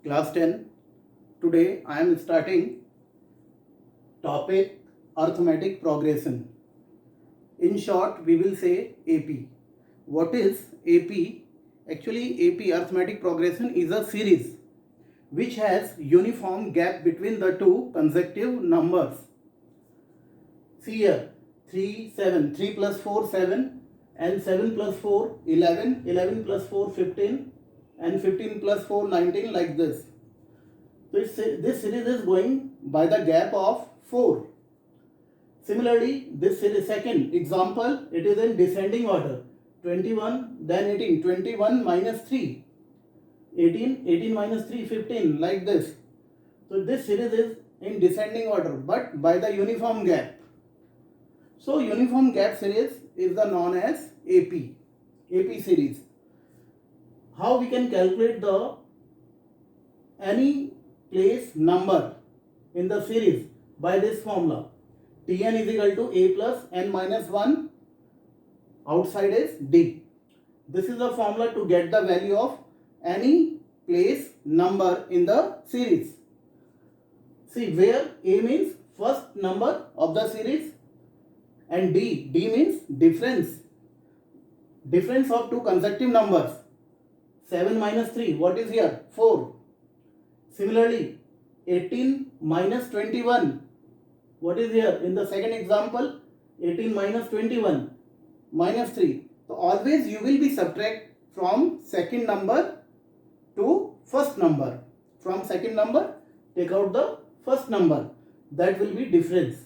Class 10. Today I am starting topic arithmetic progression. In short, we will say AP. What is AP? Actually, AP arithmetic progression is a series which has uniform gap between the two consecutive numbers. See here, 3, 7, 3 plus 4, 7 and 7 plus 4, 11, 11 plus 4, 15 and 15 plus 4, 19 like this. So this series is going by the gap of 4. Similarly, this series second example, it is in descending order. 21, then 18, 21 minus 3, 18, 18 minus 3, 15 like this. So this series is in descending order but by the uniform gap. So uniform gap series is the known as AP series. How we can calculate the any place number in the series by this formula? Tn is equal to a plus n minus 1, outside is d. This is the formula to get the value of any place number in the series. See where a means first number of the series and d means difference of two consecutive numbers. 7 minus 3, what is here? 4. Similarly, 18 minus 21, what is here? In the second example, 18 minus 21, minus 3. So always you will be subtract from second number to first number. From second number, take out the first number. That will be difference.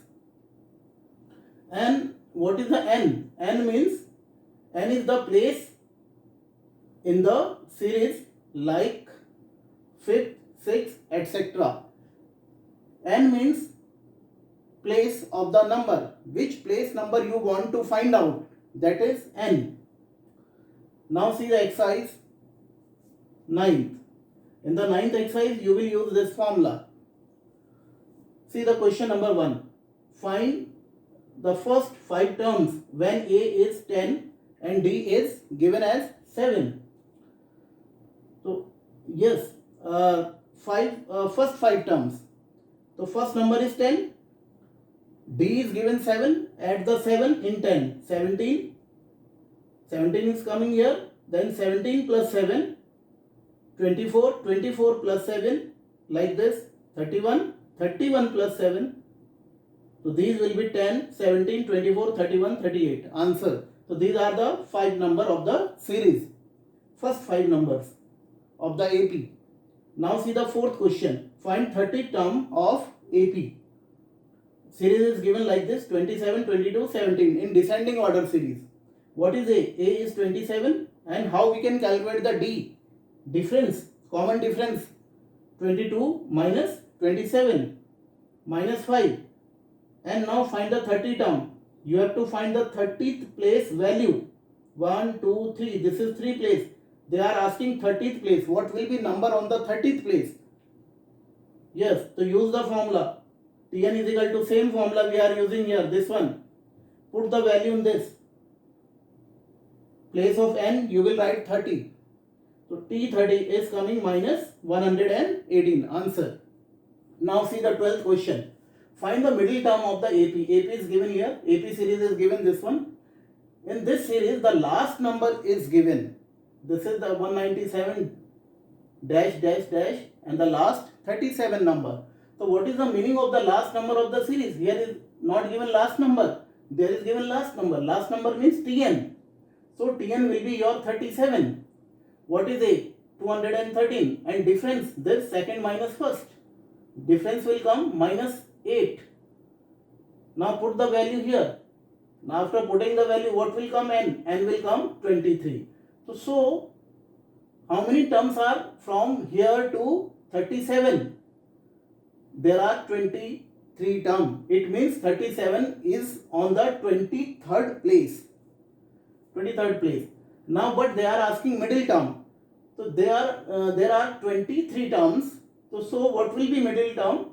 And what is the n? N means, n is the place in the series like 5th, 6th, etc. N means place of the number. Which place number you want to find out? That is n. Now see the exercise 9th. In the 9th exercise, you will use this formula. See the question number 1. Find the first 5 terms when a is 10 and d is given as 7. So yes, first 5 terms. So first number is 10. D is given 7. Add the 7 in 10. 17. 17 is coming here. Then 17 plus 7. 24. 24 plus 7. Like this. 31. 31 plus 7. So these will be 10, 17, 24, 31, 38. Answer. So these are the 5 number of the series. First 5 numbers of the AP. Now see the fourth question. Find 30 term of AP. Series is given like this: 27, 22, 17 in descending order series. What is A? A is 27. And how we can calculate the D? Difference, common difference. 22 minus 27 minus 5. And now find the 30 term. You have to find the 30th place value. 1, 2, 3. This is 3 place. They are asking 30th place. What will be number on the 30th place? Yes, to use the formula. Tn is equal to same formula we are using here. This one. Put the value in this. Place of n you will write 30. So T30 is coming minus 118. Answer. Now see the 12th question. Find the middle term of the AP. AP is given here. AP series is given this one. In this series, the last number is given. This is the 197 dash dash dash and the last 37 number. So what is the meaning of the last number of the series? Here is not given last number. There is given last number. Last number means Tn. So Tn will be your 37. What is A? 213. And difference, this second minus first. Difference will come minus 8. Now put the value here. Now after putting the value, what will come n? N will come 23. So how many terms are from here to 37? There are 23 terms. It means 37 is on the 23rd place. 23rd place. Now but they are asking middle term. So there are 23 terms. So what will be middle term?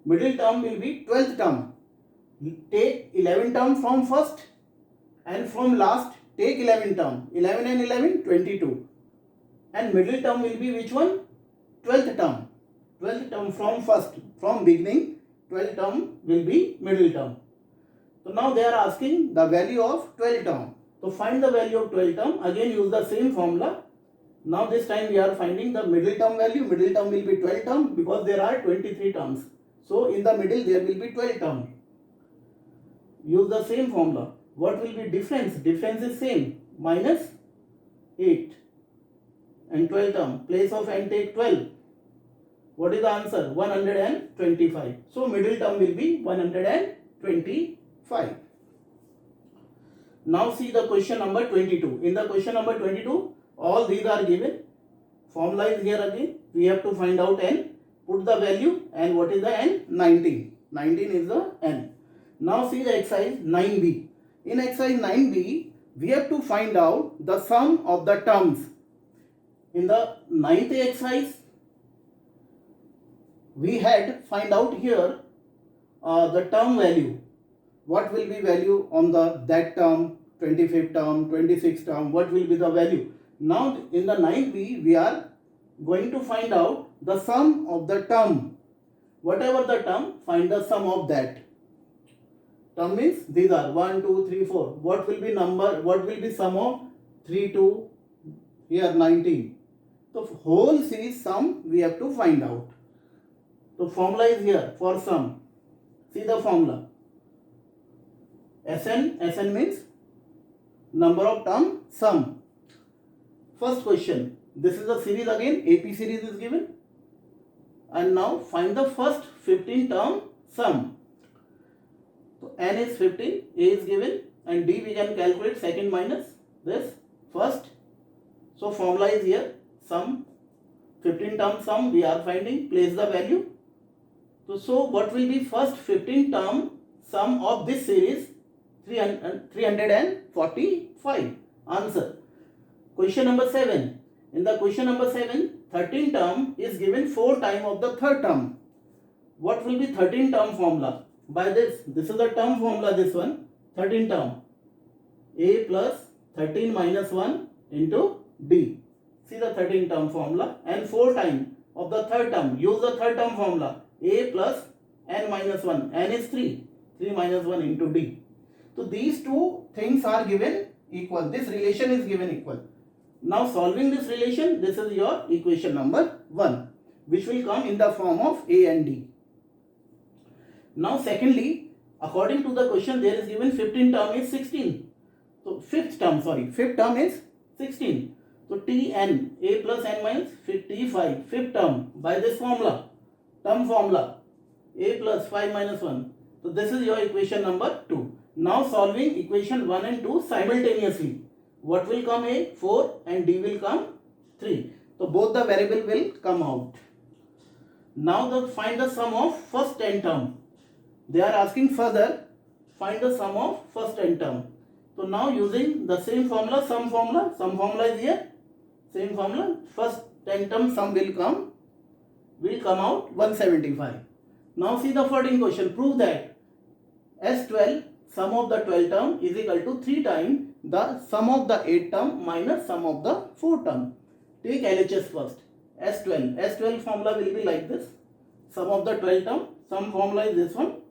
Middle term will be 12th term. Take 11 term from first and from last take 11 term. 11 and 11, 22. And middle term will be which one? 12th term. 12th term from beginning, 12th term will be middle term. So now they are asking the value of 12th term. To find the value of 12th term, again use the same formula. Now this time we are finding the middle term value. Middle term will be 12th term because there are 23 terms. So in the middle there will be 12th term. Use the same formula. What will be difference? Difference is same. Minus 8 and 12th term. Place of n take 12. What is the answer? 125. So middle term will be 125. Now see the question number 22. In the question number 22, all these are given. Formula is here again. We have to find out n. Put the value, and what is the n? 19. 19 is the n. Now see the exercise 9b. In exercise 9b, we have to find out the sum of the terms. In the 9th exercise, we had find out here the term value. What will be value on that term, 25th term, 26th term, what will be the value? Now in the 9b, we are going to find out the sum of the term. Whatever the term, find the sum of that. Term means these are 1, 2, 3, 4. What will be number? What will be sum of 3 to here 19? So whole series sum we have to find out. So formula is here for sum. See the formula. Sn means number of term sum. First question. This is the series again. AP series is given. And now find the first 15 term sum. So n is 15, a is given, and d we can calculate second minus this first. So formula is here. Sum 15 term sum we are finding. Place the value. So what will be first 15 term sum of this series? 345. Answer. Question number 7. In the question number 7, 13 term is given 4 times of the third term. What will be 13 term formula? By this is the term formula, this one. 13 term. A plus 13 minus 1 into D. See the 13 term formula. And 4 times of the third term. Use the third term formula. A plus n minus 1. N is 3. 3 minus 1 into D. So these two things are given equal. This relation is given equal. Now solving this relation, this is your equation number 1, which will come in the form of A and D. Now secondly, according to the question, there is given 15 term is 16. So fifth term is 16. So Tn, A plus n minus T5, fifth term, by this formula, term formula, A plus 5 minus 1. So this is your equation number 2. Now solving equation 1 and 2 simultaneously. What will come? A, 4, and D will come 3. So both the variable will come out. Now find the sum of first 10 term. They are asking further, find the sum of first 10 term. So now using the same formula, sum formula is here. Same formula, first 10 term sum will come out 175. Now see the 14th question. Prove that S12 sum of the 12 term is equal to 3 times the sum of the 8 term minus sum of the 4 term. Take LHS first. S12 formula will be like this. Sum of the 12 term. Sum formula is this one.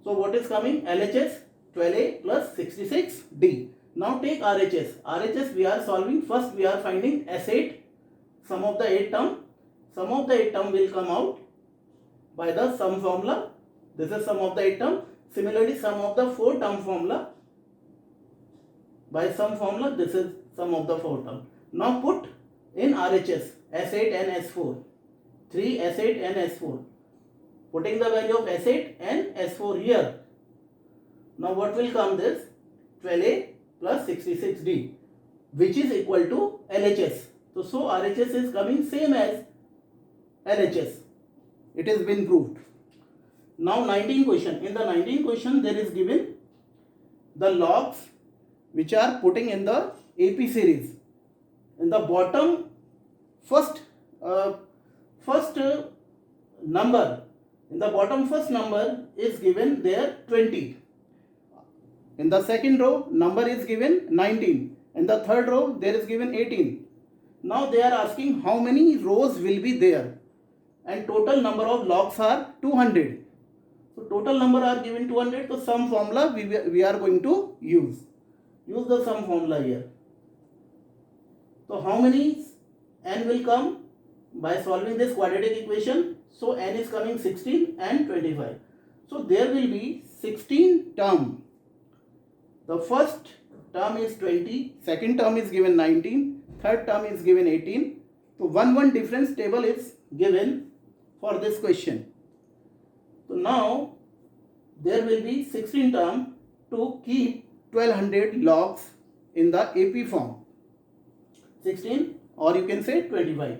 So what is coming? LHS 12A plus 66D. Now take RHS. RHS we are solving. First we are finding S8. Sum of the 8 term. Sum of the 8 term will come out by the sum formula. This is sum of the 8 term. Similarly, sum of the 4 term formula. By sum formula, this is sum of the 4 term. Now put in RHS S8 and S4. 3 S8 and S4. Putting the value of S8 and S4 here. Now what will come this? 12A plus 66D, which is equal to LHS. So RHS is coming same as LHS. It has been proved. Now 19th question. In the 19th question, there is given the logs which are putting in the AP series. In the bottom first number, in the bottom first number is given there 20. In the second row, number is given 19. In the third row, there is given 18. Now they are asking how many rows will be there, and total number of logs are 200. So total number are given 200. So sum formula we are going to use. Use the sum formula here. So how many n will come by solving this quadratic equation? So n is coming 16 and 25. So there will be 16 term. The first term is 20, second term is given 19, third term is given 18. So 1 difference table is given for this question. So now there will be 16 term to keep 1200 logs in the AP form. 16 or you can say 25.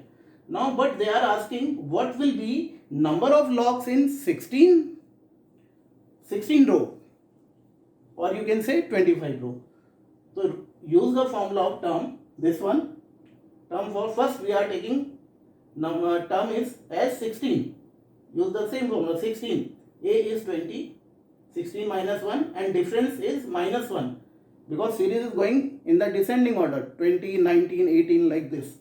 Now but they are asking what will be number of logs in 16 row, or you can say 25 row. So use the formula of term, this one. Term for first we are taking term is as 16. Use the same formula 16. A is 20. 16 minus 1 and difference is minus 1. Because series is going in the descending order. 20, 19, 18 like this.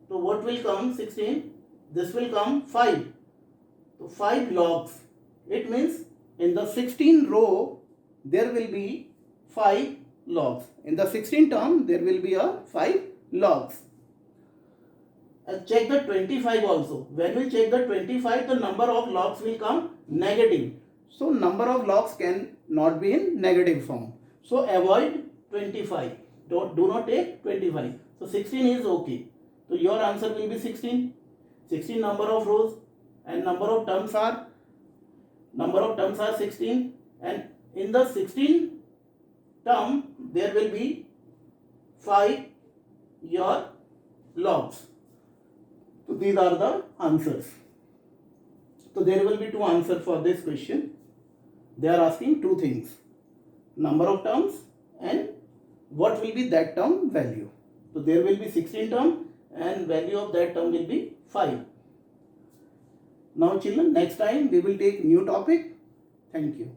So what will come 16? This will come 5. So 5 logs. It means in the 16 row there will be 5 logs. In the 16 term there will be a 5 logs. And check the 25 also. When we check the 25, the number of logs will come negative. So number of logs can not be in negative form. So avoid 25. Do not take 25. So 16 is okay. So your answer will be 16. 16 number of rows and number of terms are 16, and in the 16 term there will be 5 your logs. So these are the answers. So there will be 2 answers for this question. They are asking 2 things: number of terms and what will be that term value. So there will be 16 term and value of that term will be 5. Now children, next time we will take new topic. Thank you.